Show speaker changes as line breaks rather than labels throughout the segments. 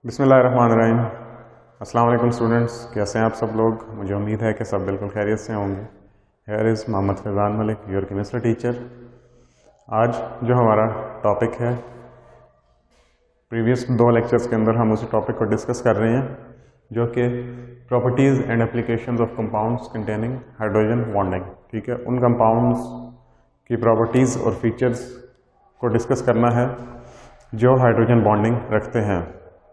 बिस्मिल्लाहिर्रहमानिर्रहीम। अस्सलाम वालेकुम स्टूडेंट्स, कैसे हैं आप सब लोग। मुझे उम्मीद है कि सब बिल्कुल खैरियत से होंगे। Here is Mohammad Faizan Malik, your chemistry teacher. आज जो हमारा टॉपिक है, प्रीवियस 2 लेक्चर्स के अंदर हम उसी टॉपिक को डिस्कस कर रहे हैं, जो कि properties and applications of compounds containing hydrogen bonding. ठीक है, उन कंपाउंड्स की प्रॉपर्टीज़ और फीचर्स को डिस्कस करना है जो हाइड्रोजन बॉन्डिंग रखते हैं।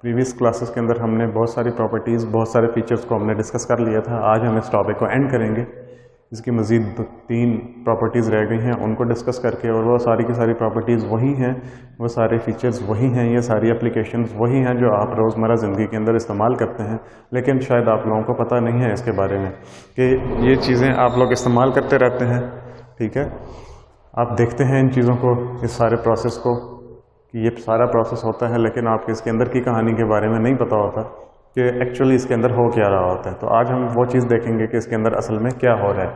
प्रीवियस क्लासेस के अंदर हमने बहुत सारी प्रॉपर्टीज़, बहुत सारे फीचर्स को हमने डिस्कस कर लिया था। आज हम इस टॉपिक को एंड करेंगे। इसकी मज़ीद 3 प्रॉपर्टीज़ रह गई हैं, उनको डिस्कस करके, और वो सारी की सारी प्रॉपर्टीज़ वही हैं, वो सारे फीचर्स वही हैं, ये सारी एप्लीकेशंस वही हैं जो आप रोज़मर्रा ज़िंदगी के अंदर इस्तेमाल करते हैं, लेकिन शायद आप लोगों को पता नहीं है इसके बारे में कि ये चीज़ें आप लोग इस्तेमाल करते रहते हैं। ठीक है, आप देखते हैं इन चीज़ों को, इस सारे प्रोसेस को, कि ये सारा प्रोसेस होता है, लेकिन आपको इसके अंदर की कहानी के बारे में नहीं पता होता कि एक्चुअली इसके अंदर हो क्या रहा होता है। तो आज हम वो चीज़ देखेंगे कि इसके अंदर असल में क्या हो रहा है।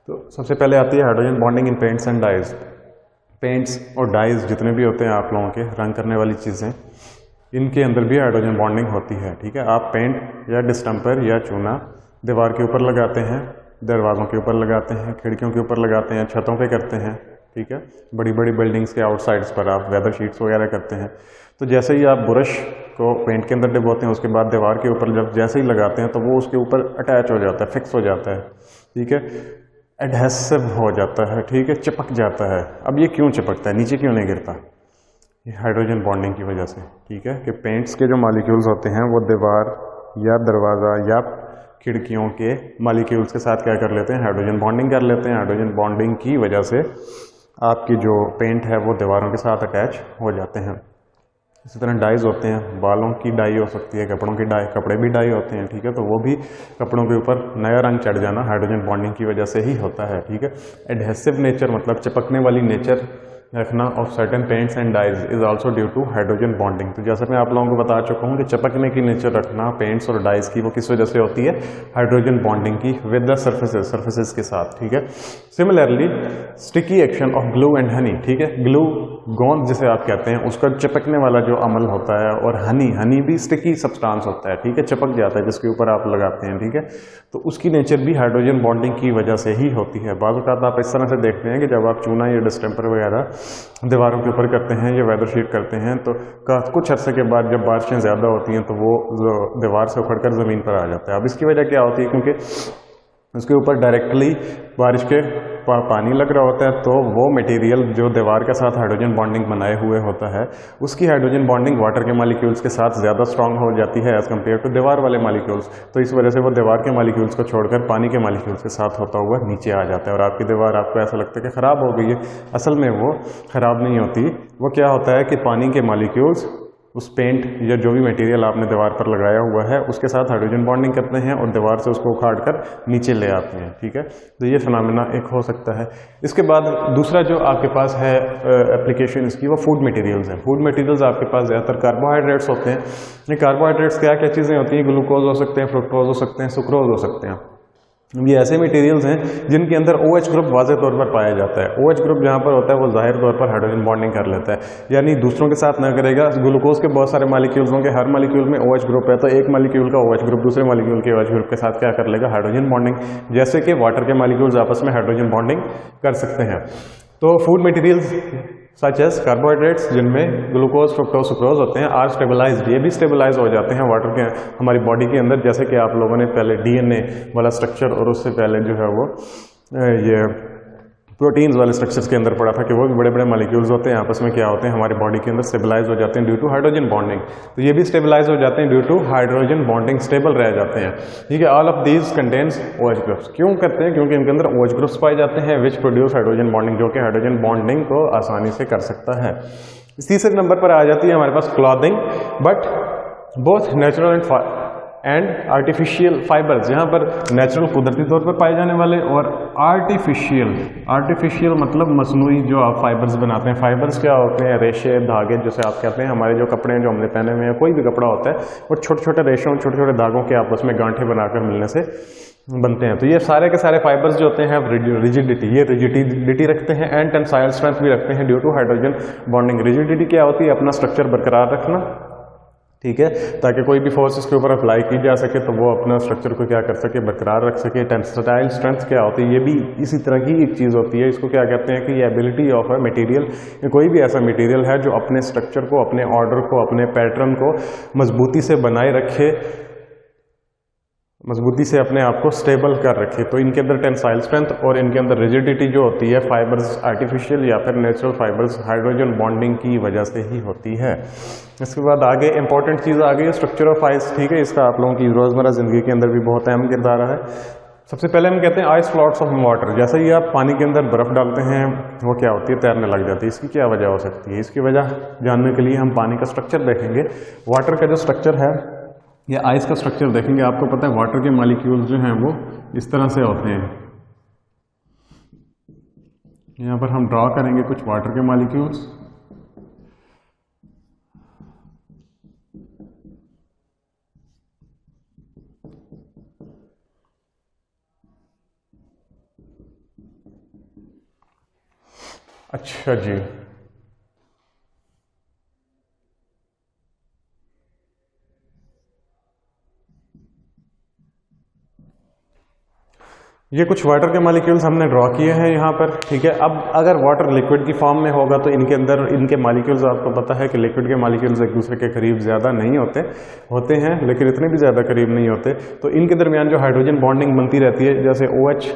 तो सबसे पहले आती है hydrogen bonding in paints and dyes. Paints और डाइज जितने भी होते हैं आप लोगों के रंग करने वाली चीज़ें, इनके अंदर भी हाइड्रोजन बॉन्डिंग होती है। ठीक है, आप पेंट या डिस्टेंपर या चूना दीवार के ऊपर लगाते हैं, दरवाज़ों के ऊपर लगाते हैं, खिड़कियों के ऊपर लगाते हैं, छतों पे करते हैं। ठीक है, बड़ी बड़ी बिल्डिंग्स के आउटसाइड्स पर आप वेदर शीट्स वगैरह करते हैं। तो जैसे ही आप ब्रश को पेंट के अंदर डिबोते हैं, उसके बाद दीवार के ऊपर जब जैसे ही लगाते हैं तो वो उसके ऊपर अटैच हो जाता है, फिक्स हो जाता है। ठीक है, एडहेसिव हो जाता है। ठीक है, चिपक जाता है। अब ये क्यों चिपकता है, नीचे क्यों नहीं गिरता? ये हाइड्रोजन बॉन्डिंग की वजह से। ठीक है, कि पेंट्स के जो मॉलिक्यूल्स होते हैं वो दीवार या दरवाज़ा या खिड़कियों के मॉलिक्यूल्स के साथ क्या कर लेते हैं, हाइड्रोजन बॉन्डिंग कर लेते हैं। हाइड्रोजन बॉन्डिंग की वजह से आपकी जो पेंट है वो दीवारों के साथ अटैच हो जाते हैं। इसी तरह डाइज होते हैं, बालों की डाई हो सकती है, कपड़ों की डाई, कपड़े भी डाई होते हैं। ठीक है, तो वो भी कपड़ों के ऊपर नया रंग चढ़ जाना हाइड्रोजन बॉन्डिंग की वजह से ही होता है। ठीक है, एडहेसिव नेचर मतलब चिपकने वाली नेचर रखना of certain paints and dyes is also due to hydrogen bonding. तो जैसे मैं आप लोगों को बता चुका हूँ कि चिपकने की नेचर रखना पेंट्स और डाइज की, वो किस वजह से होती है, हाइड्रोजन बॉन्डिंग की विद द सर्फेसेस के साथ। ठीक है, similarly sticky action of glue and honey. ठीक है, ग्लू गोंद जिसे आप कहते हैं, उसका चिपकने वाला जो अमल होता है, और हनी भी स्टिकी सब्सटेंस होता है। ठीक है, चिपक जाता है जिसके ऊपर आप लगाते हैं। ठीक है, तो उसकी नेचर भी हाइड्रोजन बॉन्डिंग की वजह से ही होती है। बाज़ औक़ात आप इस तरह से देखते हैं कि जब आप चूना या डिस्टेंपर वगैरह दीवारों के ऊपर करते हैं या वेदर शीट करते हैं, तो कुछ अर्से के बाद जब बारिशें ज़्यादा होती हैं तो वो दीवार से उखड़कर ज़मीन पर आ जाता है। अब इसकी वजह क्या होती है, क्योंकि उसके ऊपर डायरेक्टली बारिश के पानी लग रहा होता है, तो वो मटेरियल जो दीवार के साथ हाइड्रोजन बॉन्डिंग बनाए हुए होता है, उसकी हाइड्रोजन बॉन्डिंग वाटर के मॉलिक्यूल्स के साथ ज़्यादा स्ट्रांग हो जाती है एज़ कम्पेयर टू दीवार वाले मॉलिक्यूल्स। तो इस वजह से वो दीवार के मॉलिक्यूल्स को छोड़कर पानी के मॉलिक्यूल्स के साथ होता हुआ नीचे आ जाता है, और आपकी दीवार आपको ऐसा लगता है कि ख़राब हो गई है। असल में वो ख़राब नहीं होती। वो क्या होता है कि पानी के मॉलिक्यूल्स उस पेंट या जो भी मटेरियल आपने दीवार पर लगाया हुआ है उसके साथ हाइड्रोजन बॉन्डिंग करते हैं और दीवार से उसको उखाड़ कर नीचे ले आते हैं। ठीक है, तो ये फिनोमेना एक हो सकता है। इसके बाद दूसरा जो आपके पास है एप्लीकेशन इसकी, वो फूड मटेरियल्स हैं। फूड मटेरियल्स आपके पास ज़्यादातर कार्बोहाइड्रेट्स होते हैं। ये कार्बोहाइड्रेट्स क्या क्या चीज़ें होती हैं, ग्लूकोज हो सकते हैं, फ्रुक्टोज हो सकते हैं, सुक्रोज हो सकते हैं। ये ऐसे मटेरियल्स हैं जिनके अंदर OH ग्रुप वाज़ेह तौर पर पाया जाता है। OH ग्रुप जहाँ पर होता है वो ज़ाहिर तौर पर हाइड्रोजन बॉन्डिंग कर लेता है, यानी दूसरों के साथ ना करेगा। ग्लूकोज के बहुत सारे मॉलिक्यूल्स होंगे, हर मॉलिक्यूल में OH ग्रुप है, तो एक मॉलिक्यूल का OH ग्रुप दूसरे मॉलिक्यूल के OH ग्रुप के साथ क्या कर लेगा, हाइड्रोजन बॉन्डिंग। जैसे कि वाटर के मॉलिक्यूल्स आपस में हाइड्रोजन बॉन्डिंग कर सकते हैं। तो food materials such as carbohydrates, जिनमें ग्लूकोज, फ्रुक्टोज, सुक्रोज होते हैं, आर स्टेबलाइज्ड, ये भी स्टेबलाइज हो जाते हैं वाटर के हमारी बॉडी के अंदर। जैसे कि आप लोगों ने पहले DNA वाला स्ट्रक्चर और उससे पहले जो है वो ये प्रोटीन्स वाले स्ट्रक्चर्स के अंदर पड़ा था कि वो भी बड़े बड़े मॉलिक्यूल्स होते हैं, आपस में क्या होते हैं, हमारी बॉडी के अंदर स्टेबलाइज हो जाते हैं ड्यू टू हाइड्रोजन बॉन्डिंग। तो ये भी स्टेबलाइज हो जाते हैं due to hydrogen bonding, stable रह जाते हैं। ठीक है, all of these contains OH groups. क्यों करते हैं, क्योंकि इनके अंदर OH ग्रुप्स पाए जाते हैं विच प्रोड्यूस हाइड्रोजन बॉन्डिंग, जो कि हाइड्रोजन बॉन्डिंग को आसानी से कर सकता है। तीसरे नंबर पर आ जाती है हमारे पास clothing, but both natural and artificial fibres, जहाँ पर नेचुरल कुदरती तौर पर पाए जाने वाले, और आर्टिफिशियल मतलब मसनूई जो आप फाइबर्स बनाते हैं। फाइबर्स क्या होते हैं, रेशे, धागे जिसे आप कहते हैं। हमारे जो कपड़े हैं जो हमने पहने हुए हैं, कोई भी कपड़ा होता है, वो छोटे छोटे रेशों, छोटे छोटे धागों के आपस में गांठें बनाकर मिलने से बनते हैं। तो ये सारे के सारे फाइबर्स जो होते हैं रिजिडिटी, ये रिजिडिटी रखते हैं एंड टेंसाइल स्ट्रेंथ भी रखते हैं due to hydrogen bonding. Rigidity क्या होती है, अपना स्ट्रक्चर बरकरार रखना। ठीक है, ताकि कोई भी फोर्स इसके ऊपर अप्लाई की जा सके तो वो अपना स्ट्रक्चर को क्या कर सके, बरकरार रख सके। टेंसाइल स्ट्रेंथ क्या होती है, ये भी इसी तरह की एक चीज़ होती है। इसको क्या कहते हैं कि ये एबिलिटी ऑफ अ मटेरियल, कोई भी ऐसा मटेरियल है जो अपने स्ट्रक्चर को, अपने ऑर्डर को, अपने पैटर्न को मजबूती से बनाए रखे, मजबूती से अपने आप को स्टेबल कर रखे। तो इनके अंदर टेंसाइल स्ट्रेंथ और इनके अंदर रिजिडिटी जो होती है फाइबर्स आर्टिफिशियल या फिर नेचुरल फाइबर्स हाइड्रोजन बॉन्डिंग की वजह से ही होती है। इसके बाद आगे इंपॉर्टेंट चीज़ आ गई है स्ट्रक्चर ऑफ आइस। ठीक है, इसका आप लोगों की रोज़मर्रा ज़िंदगी के अंदर भी बहुत अहम किरदार है। सबसे पहले हम कहते हैं आइस फ्लोट्स ऑफ वाटर। जैसे ही आप पानी के अंदर बर्फ़ डालते हैं वो क्या होती है, तैरने लग जाती है। इसकी क्या वजह हो सकती है? इसकी वजह जानने के लिए हम पानी का स्ट्रक्चर देखेंगे। वाटर का जो स्ट्रक्चर है या आइस का स्ट्रक्चर देखेंगे। आपको पता है वाटर के मॉलिक्यूल्स जो हैं वो इस तरह से होते हैं। यहाँ पर हम ड्रॉ करेंगे कुछ वाटर के मॉलिक्यूल्स। अच्छा जी, ये कुछ वाटर के मॉलिक्यूल्स हमने ड्रॉ किए हैं यहाँ पर। ठीक है, अब अगर वाटर लिक्विड की फॉर्म में होगा तो इनके अंदर इनके मॉलिक्यूल्स, आपको पता है कि लिक्विड के मॉलिक्यूल्स एक दूसरे के करीब ज़्यादा नहीं होते हैं, लेकिन इतने भी ज़्यादा करीब नहीं होते। तो इनके दरमियान जो हाइड्रोजन बॉन्डिंग बनती रहती है, जैसे OH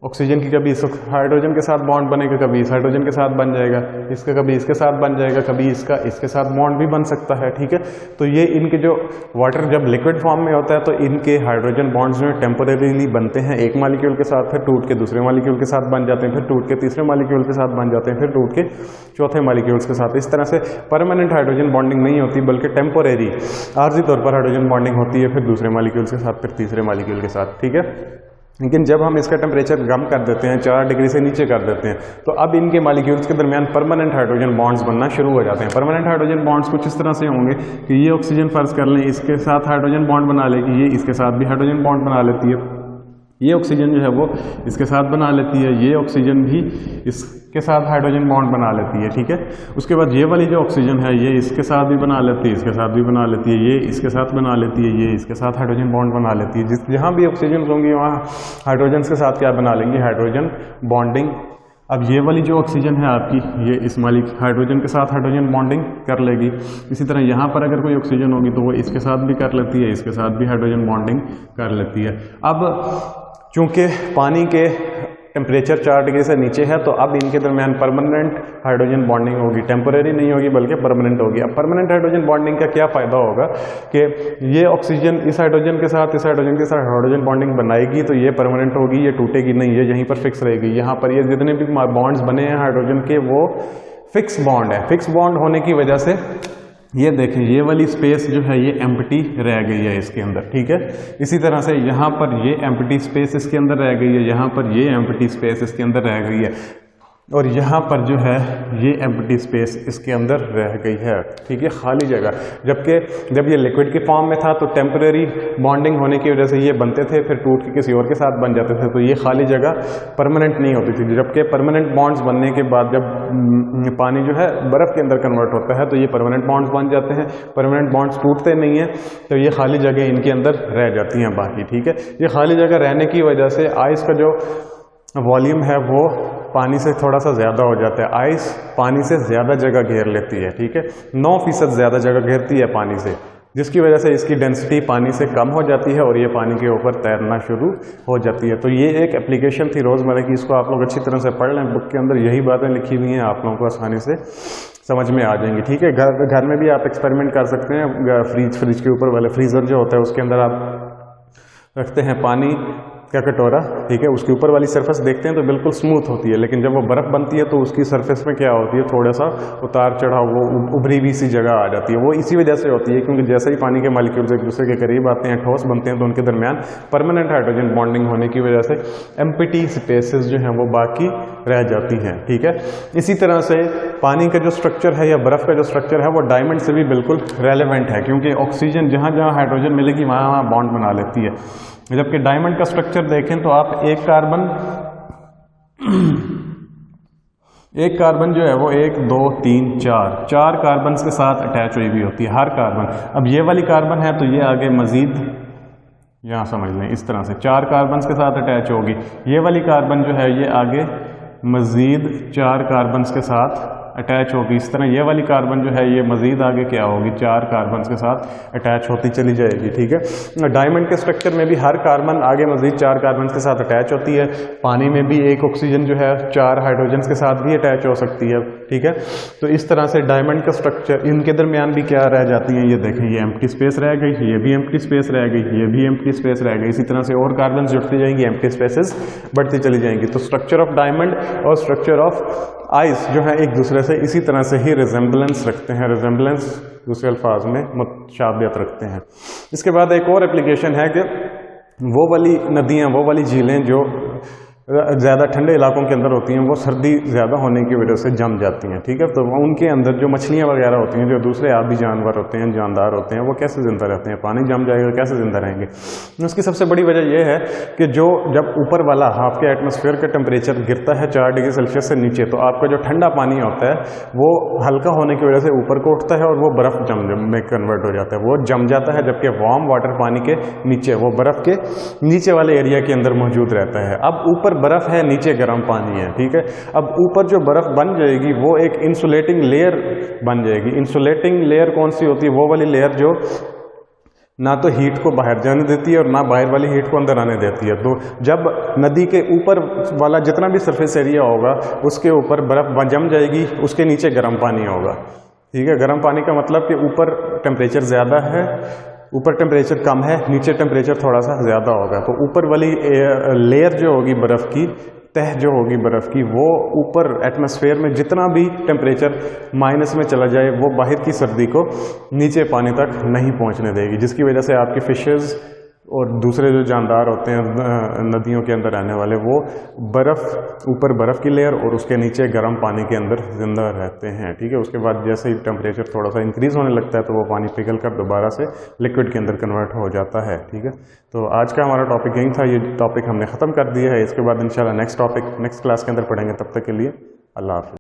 ऑक्सीजन की कभी इस हाइड्रोजन के साथ बॉन्ड बनेगा, कभी इस हाइड्रोजन के साथ बन जाएगा, इसका कभी इसके साथ बन जाएगा, कभी इसका इसके साथ बॉन्ड भी बन सकता है। ठीक है, तो ये इनके जो वाटर जब लिक्विड फॉर्म में होता है तो इनके हाइड्रोजन बॉन्ड्स जो टेम्परेरीली बनते हैं एक मॉलिक्यूल के साथ, फिर टूट के दूसरे मॉलिक्यूल के साथ बन जाते हैं, फिर टूट के तीसरे मॉलिक्यूल के साथ बन जाते हैं, फिर टूट के चौथे मॉलिक्यूल्स के साथ। इस तरह से परमानेंट हाइड्रोजन बॉन्डिंग नहीं होती, बल्कि टेम्पोरेरी आर्जी तौर पर हाइड्रोजन बॉन्डिंग होती है, फिर दूसरे मॉलिक्यूल्स के साथ, फिर तीसरे मॉलिक्यूल के साथ। ठीक है, लेकिन जब हम इसका टेम्परेचर कम कर देते हैं, 4 डिग्री से नीचे कर देते हैं, तो अब इनके मॉलिक्यूल्स के दरमियान परमानेंट हाइड्रोजन बॉन्ड्स बनना शुरू हो जाते हैं। परमानेंट हाइड्रोजन बॉन्ड्स कुछ इस तरह से होंगे कि ये ऑक्सीजन फर्ज कर लें, इसके साथ हाइड्रोजन बॉन्ड बना लेगी, ये इसके साथ भी हाइड्रोजन बॉन्ड बना लेती है, ये ऑक्सीजन जो है वो इसके साथ बना लेती है, ये ऑक्सीजन भी इसके साथ हाइड्रोजन बॉन्ड बना लेती है। ठीक है, उसके बाद ये वाली जो ऑक्सीजन है ये इसके साथ भी बना लेती है, इसके साथ भी बना लेती है, ये इसके साथ बना लेती है, ये इसके साथ हाइड्रोजन बॉन्ड बना लेती है। जहाँ भी ऑक्सीजन होंगी वहाँ हाइड्रोजन के साथ क्या बना लेंगी, हाइड्रोजन बॉन्डिंग। अब ये वाली जो ऑक्सीजन है आपकी, ये इस हाइड्रोजन के साथ हाइड्रोजन बॉन्डिंग कर लेगी। इसी तरह यहाँ पर अगर कोई ऑक्सीजन होगी तो वो इसके साथ भी कर लेती है, इसके साथ भी हाइड्रोजन बॉन्डिंग कर लेती है। अब चूंकि पानी के टेम्परेचर 4 डिग्री से नीचे है तो अब इनके दरमियान परमानेंट हाइड्रोजन बॉन्डिंग होगी, टेम्परेरी नहीं होगी बल्कि परमानेंट होगी। अब परमानेंट हाइड्रोजन बॉन्डिंग का क्या फ़ायदा होगा कि ये ऑक्सीजन इस हाइड्रोजन के साथ, इस हाइड्रोजन के साथ हाइड्रोजन बॉन्डिंग बनाएगी तो ये परमानेंट होगी, ये टूटेगी नहीं, ये यहीं पर फिक्स रहेगी। यहाँ पर ये जितने भी बॉन्ड्स बने हैं हाइड्रोजन के वो फिक्स बॉन्ड है। फिक्स बॉन्ड होने की वजह से ये देखें ये वाली स्पेस जो है ये एम्प्टी रह गई है इसके अंदर। ठीक है, इसी तरह से यहाँ पर ये एम्प्टी स्पेस इसके अंदर रह गई है, यहाँ पर ये एम्प्टी स्पेस इसके अंदर रह गई है, और यहाँ पर जो है ये एम्प्टी स्पेस इसके अंदर रह गई है। ठीक है, खाली जगह। जबकि जब ये लिक्विड के फॉर्म में था तो टेम्परेरी बॉन्डिंग होने की वजह से ये बनते थे, फिर टूट के किसी और के साथ बन जाते थे, तो ये खाली जगह परमानेंट नहीं होती थी। जबकि परमानेंट बॉन्ड्स बनने के बाद जब पानी जो है बर्फ़ के अंदर कन्वर्ट होता है तो ये परमानेंट बॉन्ड्स बन जाते हैं। परमानेंट बॉन्ड्स टूटते नहीं हैं तो ये खाली जगह इनके अंदर रह जाती हैं बाकी। ठीक है, ये खाली जगह रहने की वजह से आइस का जो वॉल्यूम है वो पानी से थोड़ा सा ज़्यादा हो जाता है। आइस पानी से ज़्यादा जगह घेर लेती है। ठीक है, 9% ज़्यादा जगह घेरती है पानी से, जिसकी वजह से इसकी डेंसिटी पानी से कम हो जाती है और ये पानी के ऊपर तैरना शुरू हो जाती है। तो ये एक एप्लीकेशन थी रोज़मर्रा की, इसको आप लोग अच्छी तरह से पढ़ लें। बुक के अंदर यही बातें लिखी हुई हैं, आप लोगों को आसानी से समझ में आ जाएंगी। ठीक है, घर में भी आप एक्सपेरिमेंट कर सकते हैं। फ्रिज के ऊपर वाले फ्रीज़र जो होता है उसके अंदर आप रखते हैं पानी का कटोरा। ठीक है, उसके ऊपर वाली सरफेस देखते हैं तो बिल्कुल स्मूथ होती है, लेकिन जब वो बर्फ़ बनती है तो उसकी सरफेस में क्या होती है, थोड़ा सा उतार चढ़ाव, वो उभरी हुई सी जगह आ जाती है। वो इसी वजह से होती है क्योंकि जैसे ही पानी के मॉलिक्यूल्स एक दूसरे के करीब आते हैं, ठोस बनते हैं, तो उनके दरमियान परमानेंट हाइड्रोजन बॉन्डिंग होने की वजह से एम्प्टी स्पेसेस जो हैं वो बाकी रह जाती हैं। ठीक है, इसी तरह से पानी का जो स्ट्रक्चर है या बर्फ़ का जो स्ट्रक्चर है वो डायमंड से भी बिल्कुल रेलेवेंट है, क्योंकि ऑक्सीजन जहाँ जहाँ हाइड्रोजन मिलेगी वहाँ वहाँ बॉन्ड बना लेती है। जबकि डायमंड का स्ट्रक्चर देखें तो आप एक एक कार्बन जो है वो 1 2 3 4 कार्बन के साथ अटैच हुई भी होती है हर कार्बन। अब ये वाली कार्बन है तो ये आगे मजीद यहाँ समझ लें इस तरह से 4 कार्बन के साथ अटैच होगी। ये वाली कार्बन जो है ये आगे मजीद 4 कार्बन के साथ अटैच होगी। इस तरह ये वाली कार्बन जो है ये मजीद आगे क्या होगी 4 कार्बन के साथ अटैच होती चली जाएगी। ठीक है, डायमंड के स्ट्रक्चर में भी हर कार्बन आगे मजीद 4 कार्बन के साथ अटैच होती है। पानी में भी एक ऑक्सीजन जो है 4 हाइड्रोजन के साथ भी अटैच हो सकती है। ठीक है, तो इस तरह से डायमंड का स्ट्रक्चर, इनके दरमियान भी क्या रह जाती है, ये देखें ये एम्प्टी स्पेस रह गई, ये भी एम्प्टी स्पेस रह गई, ये भी एम्प्टी स्पेस रह गई। इसी तरह से और कार्बन जुड़ती जाएंगी, एम्प्टी स्पेसेस बढ़ती चली जाएंगी। तो स्ट्रक्चर ऑफ डायमंड और स्ट्रक्चर ऑफ आइस जो है एक दूसरे से इसी तरह से ही रिजेम्बलेंस रखते हैं, रिजेम्बलेंस दूसरे अल्फाज में मुताबियत रखते हैं। इसके बाद एक और एप्लीकेशन है कि वो वाली नदियाँ, वो वाली झीलें जो ज़्यादा ठंडे इलाकों के अंदर होती हैं वो सर्दी ज़्यादा होने की वजह से जम जाती हैं। ठीक है, तो उनके अंदर जो मछलियाँ वगैरह होती हैं, जो दूसरे आबी जानवर होते हैं, जानदार होते हैं, वो कैसे ज़िंदा रहते हैं, पानी जम जाएगा कैसे ज़िंदा रहेंगे। उसकी सबसे बड़ी वजह यह है कि जो जब ऊपर वाला आपके एटमॉस्फेयर का टेम्परेचर गिरता है 4 डिग्री सेल्सियस से नीचे, तो आपका जो ठंडा पानी होता है वो हल्का होने की वजह से ऊपर को उठता है और वो बर्फ़ जम में कन्वर्ट हो जाता है, वो जम जाता है। जबकि वार्म वाटर पानी के नीचे, वो बर्फ़ के नीचे वाले एरिया के अंदर मौजूद रहता है। अब ऊपर बर्फ है, नीचे गर्म पानी है। ठीक है, अब ऊपर जो बर्फ बन जाएगी वो एक इंसुलेटिंग लेयर बन जाएगी। इंसुलेटिंग लेयर कौन सी होती है, वो वाली लेयर जो ना तो हीट को बाहर जाने देती है और ना बाहर वाली हीट को अंदर आने देती है। तो जब नदी के ऊपर वाला जितना भी सरफेस एरिया होगा उसके ऊपर बर्फ जम जाएगी, उसके नीचे गर्म पानी होगा। ठीक है, गर्म पानी का मतलब कि ऊपर टेम्परेचर ज़्यादा है, ऊपर टेम्परेचर कम है, नीचे टेम्परेचर थोड़ा सा ज़्यादा होगा। तो ऊपर वाली लेयर जो होगी बर्फ़ की, तह जो होगी बर्फ़ की, वो ऊपर एटमॉस्फेयर में जितना भी टेम्परेचर माइनस में चला जाए वो बाहर की सर्दी को नीचे पानी तक नहीं पहुंचने देगी, जिसकी वजह से आपकी फिशेस और दूसरे जो जानदार होते हैं नदियों के अंदर रहने वाले, वो बर्फ़, ऊपर बर्फ़ की लेयर और उसके नीचे गर्म पानी के अंदर ज़िंदा रहते हैं। ठीक है, उसके बाद जैसे ही टेम्परेचर थोड़ा सा इंक्रीज़ होने लगता है तो वो पानी पिघल कर दोबारा से लिक्विड के अंदर कन्वर्ट हो जाता है। ठीक है, तो आज का हमारा टॉपिक यही था। ये टॉपिक हमने ख़त्म कर दिया है। इसके बाद इंशाल्लाह नेक्स्ट टॉपिक नेक्स्ट क्लास के अंदर पढ़ेंगे। तब तक के लिए अल्लाह हाफ़िज़।